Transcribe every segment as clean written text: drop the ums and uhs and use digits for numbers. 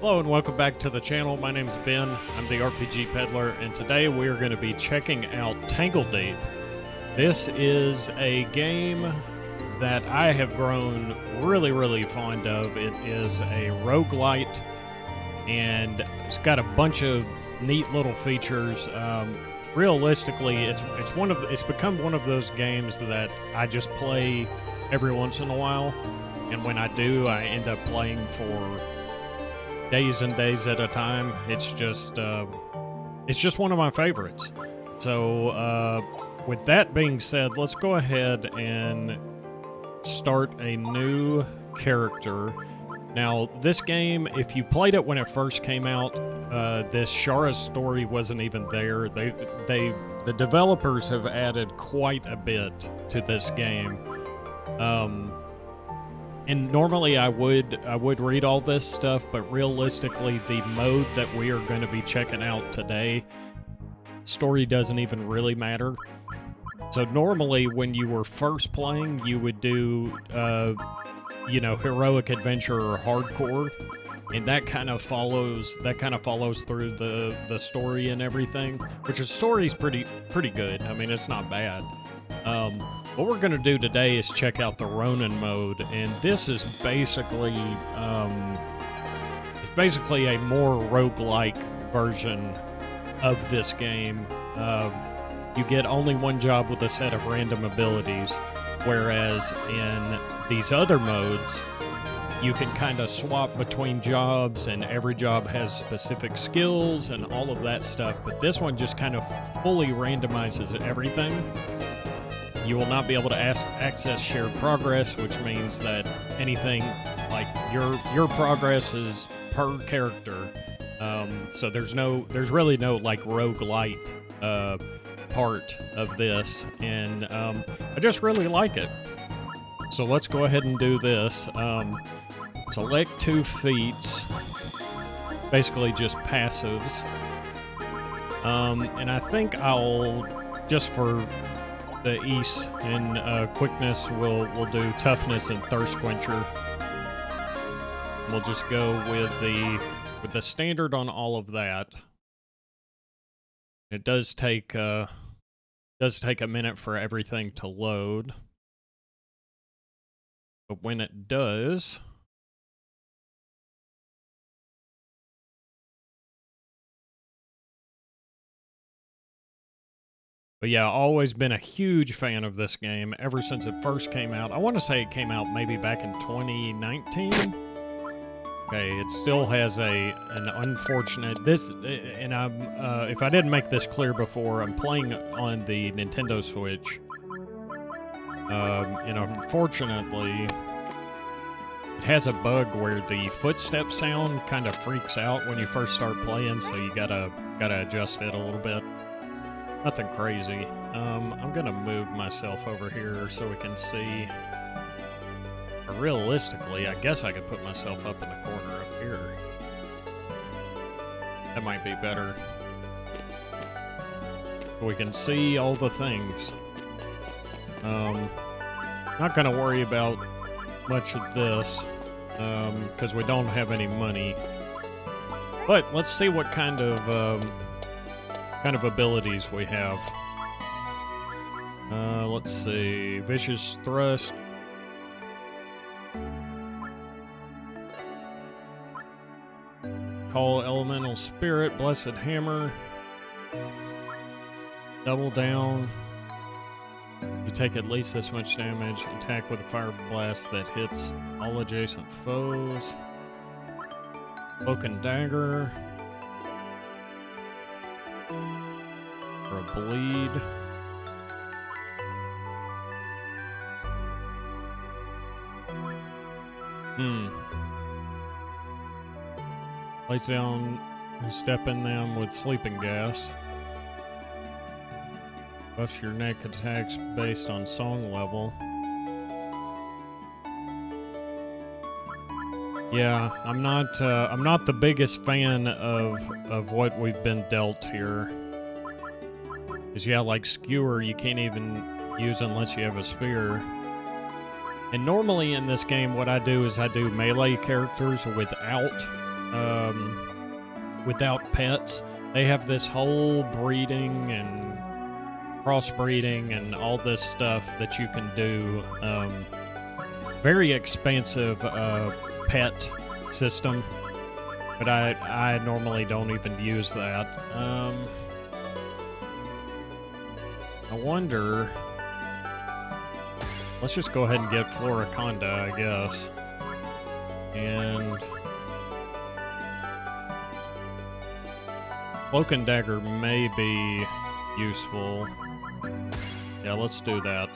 Hello and welcome back to the channel. My name is Ben. I'm the RPG Peddler, and today we are going to be checking out Tangledeep. This is a game that I have grown really fond of. It is a roguelite, and it's got a bunch of neat little features. Realistically, it's become one of those games that I just play every once in a while, and when I do, I end up playing for days and days at a time. It's just one of my favorites. So with that being said, let's go ahead and start a new character. Now, this game, if you played it when it first came out, this Shara's story wasn't even there. The developers have added quite a bit to this game. And normally I would read all this stuff, but realistically, the mode that we are going to be checking out today, story doesn't even really matter. So normally, when you were first playing, you would do, heroic adventure or hardcore, and that kind of follows through the story and everything. Which the story's pretty good. I mean, it's not bad. What we're going to do today is check out the Ronin mode, and this is basically a more roguelike version of this game. You get only one job with a set of random abilities, whereas in these other modes, you can kind of swap between jobs, and every job has specific skills and all of that stuff, but this one just kind of fully randomizes everything. You will not be able to access shared progress, which means that anything like your progress is per character. So there's really no like roguelite part of this, and I just really like it. So let's go ahead and do this. Select 2 feats, basically just passives. And I think I'll, just for the ease and quickness, we'll do toughness and thirst quencher. We'll just go with the standard on all of that. It does take a minute for everything to load, but when it does, but yeah, always been a huge fan of this game ever since it first came out. I want to say it came out maybe back in 2019. Okay, it still has an unfortunate and I'm if I didn't make this clear before, I'm playing on the Nintendo Switch. And unfortunately, it has a bug where the footstep sound kind of freaks out when you first start playing, so you gotta adjust it a little bit. Nothing crazy. I'm gonna move myself over here so we can see. Or realistically, I guess I could put myself up in the corner up here. That might be better. We can see all the things. Not gonna worry about much of this, because we don't have any money. But let's see what kind of abilities we have. Let's see. Vicious Thrust. Call Elemental Spirit. Blessed Hammer. Double Down. You take at least this much damage. Attack with a Fire Blast that hits all adjacent foes. Cloak and Dagger. For a bleed. Place down, step in them with sleeping gas. Buffs your neck attacks based on song level. Yeah, I'm not the biggest fan of what we've been dealt here. Because, yeah, like Skewer, you can't even use unless you have a spear. And normally in this game, what I do is I do melee characters without without pets. They have this whole breeding and crossbreeding and all this stuff that you can do. Very expansive pet system, but I normally don't even use that. I wonder... Let's just go ahead and get Floriconda, I guess. And... Cloak and Dagger may be useful. Yeah, let's do that.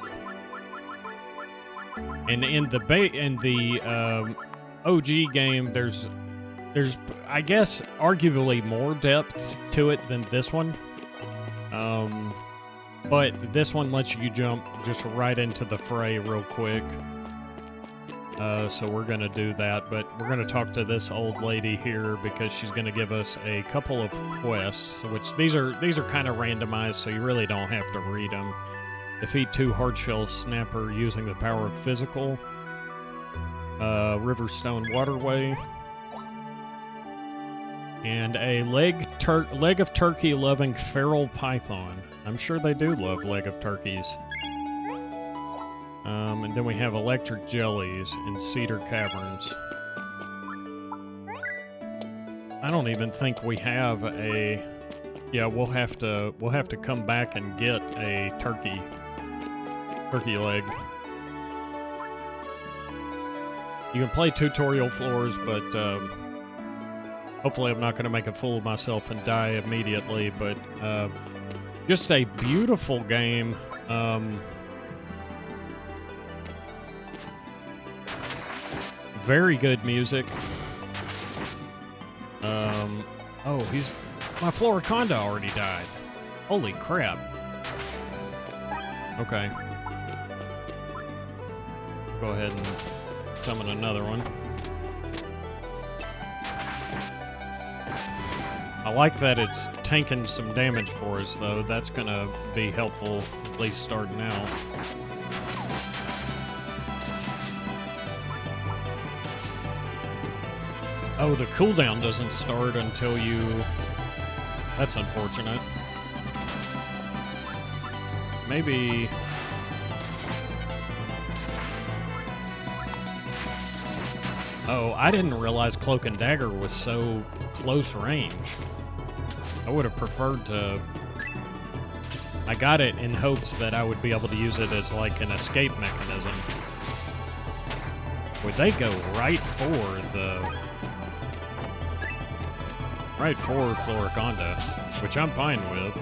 And in the OG game, there's I guess arguably more depth to it than this one. But this one lets you jump just right into the fray real quick. So we're going to do that, but we're going to talk to this old lady here because she's going to give us a couple of quests, which these are kind of randomized, so you really don't have to read them. Defeat 2 hardshell snapper using the power of physical. Riverstone Waterway. And a leg of turkey loving feral python. I'm sure they do love leg of turkeys. And then we have electric jellies in Cedar Caverns. I don't even think we have a... Yeah, we'll have to come back and get a turkey leg. You can play tutorial floors, but hopefully I'm not going to make a fool of myself and die immediately. But just a beautiful game. Very good music. Oh, my Floriconda already died. Holy crap. Okay. Go ahead and summon another one. I like that it's tanking some damage for us, though. That's gonna be helpful, at least starting out. Oh, the cooldown doesn't start until you... That's unfortunate. Maybe... Oh, I didn't realize Cloak and Dagger was so close range. I would have preferred to... I got it in hopes that I would be able to use it as like an escape mechanism. Would they go right for the... Right for Floriconda, which I'm fine with.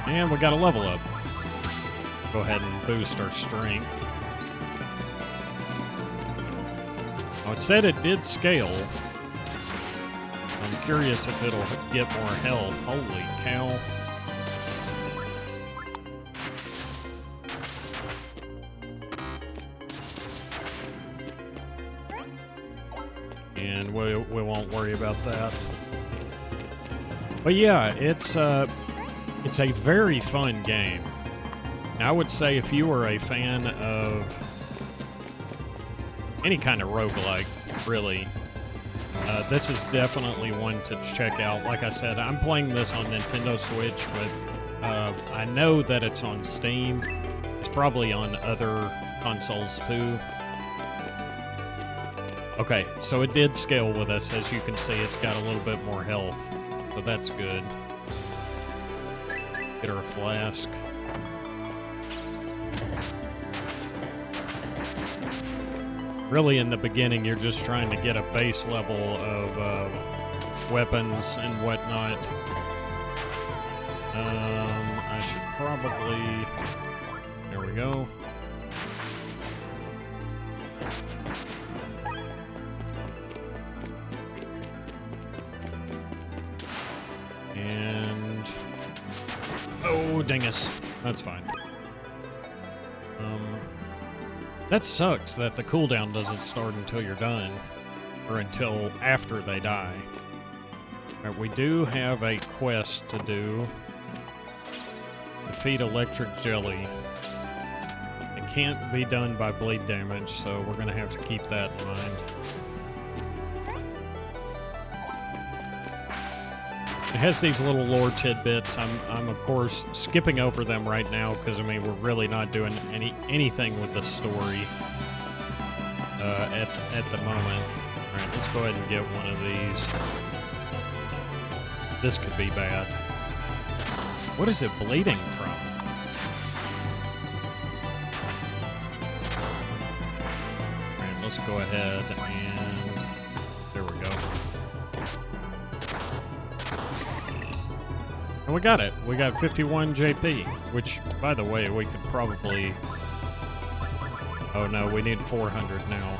And we got a level up. Go ahead and boost our strength. Oh, it said it did scale. I'm curious if it'll get more health. Holy cow. And we won't worry about that. But yeah, it's a very fun game. Now, I would say if you were a fan of any kind of roguelike, really, this is definitely one to check out. Like I said, I'm playing this on Nintendo Switch, but I know that it's on Steam. It's probably on other consoles too. Okay, so it did scale with us. As you can see, it's got a little bit more health, so that's good. Get her a flask. Really, in the beginning, you're just trying to get a base level of weapons and whatnot. I should probably... There we go. And... Oh, dingus. That's fine. That sucks that the cooldown doesn't start until you're done, or until after they die. Alright, we do have a quest to do. Defeat Electric Jelly. I can't be done by bleed damage, so we're going to have to keep that in mind. It has these little lore tidbits. I'm of course skipping over them right now because I mean we're really not doing anything with the story at the moment. All right, let's go ahead and get one of these. This could be bad. What is it bleeding from? All right, let's go ahead and there we go. And we got it. We got 51 JP, which, by the way, we could probably... Oh, no, we need 400 now.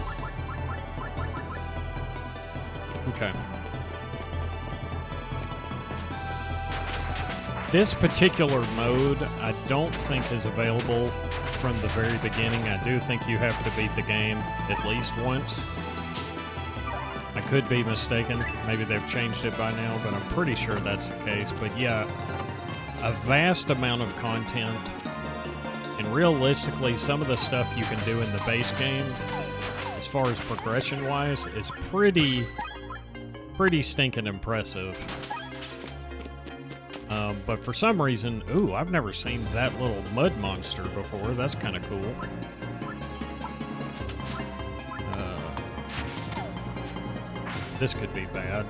Okay. This particular mode, I don't think is available from the very beginning. I do think you have to beat the game at least once. I could be mistaken. Maybe they've changed it by now, but I'm pretty sure that's the case. But yeah, a vast amount of content. And realistically, some of the stuff you can do in the base game, as far as progression-wise, is pretty stinking impressive. But for some reason, ooh, I've never seen that little mud monster before. That's kind of cool. This could be bad.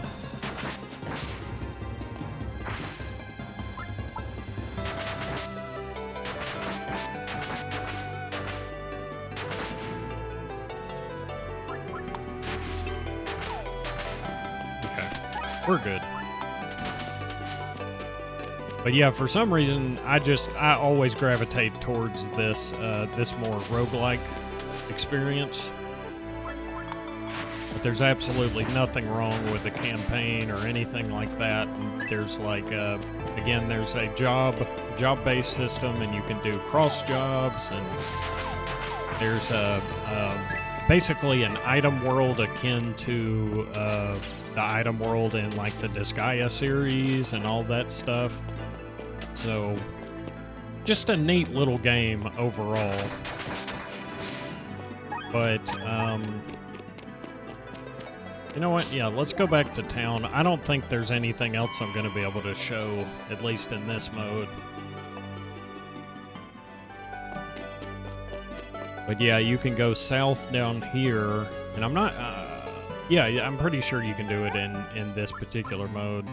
Okay, we're good. But yeah, for some reason, I always gravitate towards this this more roguelike experience. But there's absolutely nothing wrong with the campaign or anything like that. And there's like, again, there's a job-based system, and you can do cross jobs, and there's basically an item world akin to the item world in like the Disgaea series and all that stuff. So, just a neat little game overall. But, you know what? Yeah, let's go back to town. I don't think there's anything else I'm going to be able to show, at least in this mode. But yeah, you can go south down here, and I'm not... yeah, I'm pretty sure you can do it in this particular mode.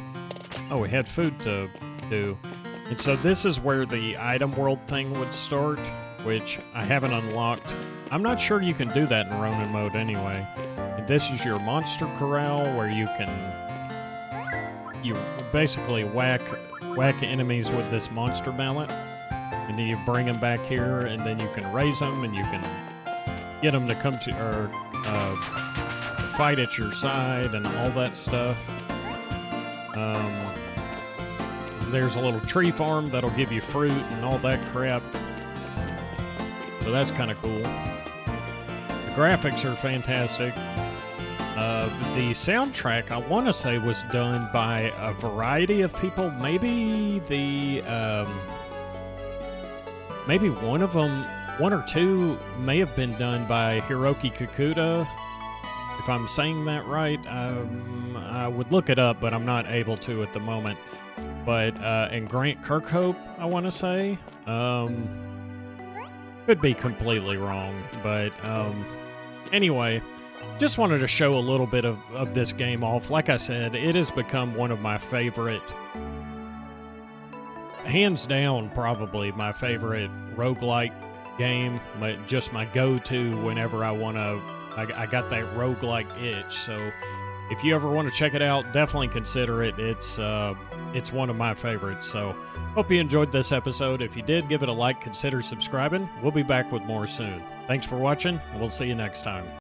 Oh, we had food to do. And so this is where the item world thing would start, which I haven't unlocked. I'm not sure you can do that in Ronin mode anyway. And this is your monster corral where you basically whack enemies with this monster mallet. And then you bring them back here, and then you can raise them, and you can get them to come to, or fight at your side and all that stuff. There's a little tree farm that'll give you fruit and all that crap. So that's kind of cool. The graphics are fantastic. The soundtrack, I want to say, was done by a variety of people. Maybe maybe one of them, one or two, may have been done by Hiroki Kikuta. If I'm saying that right, I would look it up, but I'm not able to at the moment. But, and Grant Kirkhope, I want to say. Could be completely wrong, but, anyway, just wanted to show a little bit of this game off. Like I said, it has become one of my favorite, hands down, probably my favorite roguelike game. Just my go-to whenever I want to, I got that roguelike itch, so... If you ever want to check it out, definitely consider it. It's one of my favorites. So, hope you enjoyed this episode. If you did, give it a like, consider subscribing. We'll be back with more soon. Thanks for watching, and we'll see you next time.